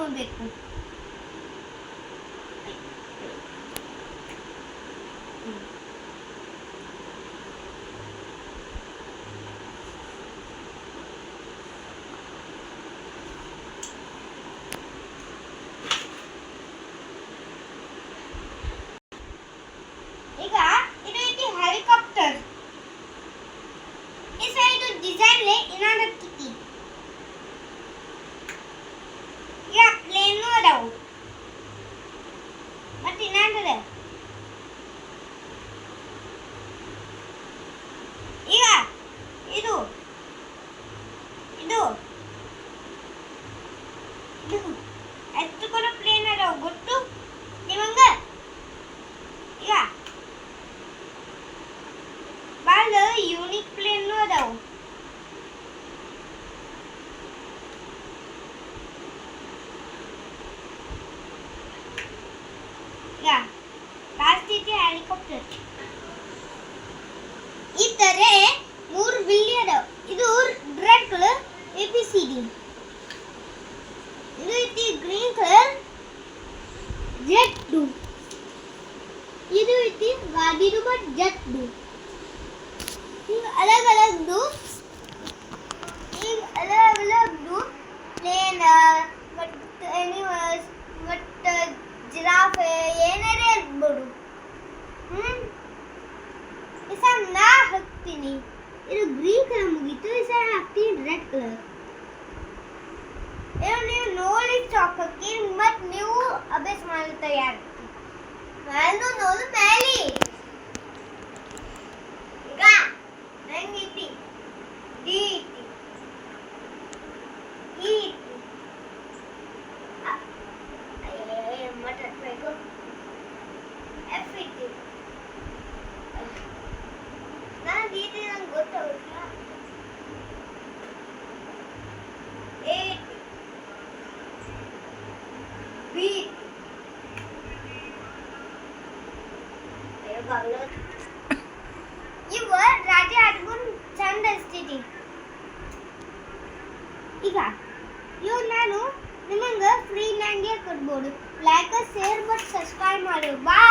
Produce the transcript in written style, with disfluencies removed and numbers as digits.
ನೋಡಬೇಕು. ಈಗ ಇದು ಐತಿ ಹೆಲಿಕಾಪ್ಟರ್. ಈ ಸೈಡ್ ಡಿಸೈನ್ ಏನಾಗತ್ತೈತಿ. ಈಗ ಪ್ಲೇನ್ ಅದಾವು ಮತ್ತೆ ಏನಾಗದ. ಈಗ ಇದು ಇದು ಇದು ಎಷ್ಟು ಕೂಡ ಪ್ಲೇನ್ ಅದಾವು ಗೊತ್ತು ನಿಮಂಗ. ಈಗ ಬಾಳ ಯೂನಿಕ್ ಪ್ಲೇನ್ ಅದಾವು. ಈಗ ಲಾಸ್ಟ್ ಐತಿ ಹೆಲಿಕಾಪ್ಟರ್. ಈ ತರ 3 ಬಿಲ್ಲಿ ಅದಾವ. ಇದು ರೆಡ್ ಕಲರ್ ABCD. ಇದು ಐತಿ ಗ್ರೀನ್ ಕಲರ್ Z2. ಇದು ಐತಿ ಗಾಡಿ ನಂಬರ್ Z2. ಈಗ अलग अलग ಪ್ಲೇನ್ ಮತ್ತು ಎನಿಮಲ್ಸ್ ಮತ್ತು ಜಿರಾಫೆ ಏನಾರೇ ಇರ್ಬೋದು. ಈ ಸಲ ನಾ ಹಾಕ್ತೀನಿ. ಇದು ಗ್ರೀನ್ ಕಲರ್ ಮುಗೀತು. ಈ ಸಲ ಹಾಕ್ತೀನಿ ರೆಡ್ ಕಲರ್. ನೀವು ನೋಡಿ ಚಾಕಕ್ಕೆ ಮತ್ತು ನೀವು ಅಭ್ಯಾಸ ಮಾಡಲು ತಯಾರಾಗ್ತೀವಿ. ನಾನು ನೋಡು ಮೇಲೆ ಈಗ ಹೆಂಗೈತಿ ಡಿ ಐತಿ ಇ ಮಟ್ಬೇಕು ಎಫ್ ಐತಿ. ನಾನು ದೀದಿ ನಂಗೆ ಗೊತ್ತಾಗುತ್ತಾ ಎ ಬಿ ಇವ ರಾಜೆ ಆಡ್ಕೊಂಡು ಚಂದ ಅನಿಸ್ತೈತಿ. ಈಗ ಇವ್ ನಾನು ನಿಮಗೆ ಫ್ರೀ ಲ್ಯಾಂಡ್ಗೆ ಕೊಡ್ಬೋದು. ಲೈಕ್ ಶೇರ್ ಮತ್ತು ಸಬ್ಸ್ಕ್ರೈಬ್ ಮಾಡಿ. ಬಾಯ್.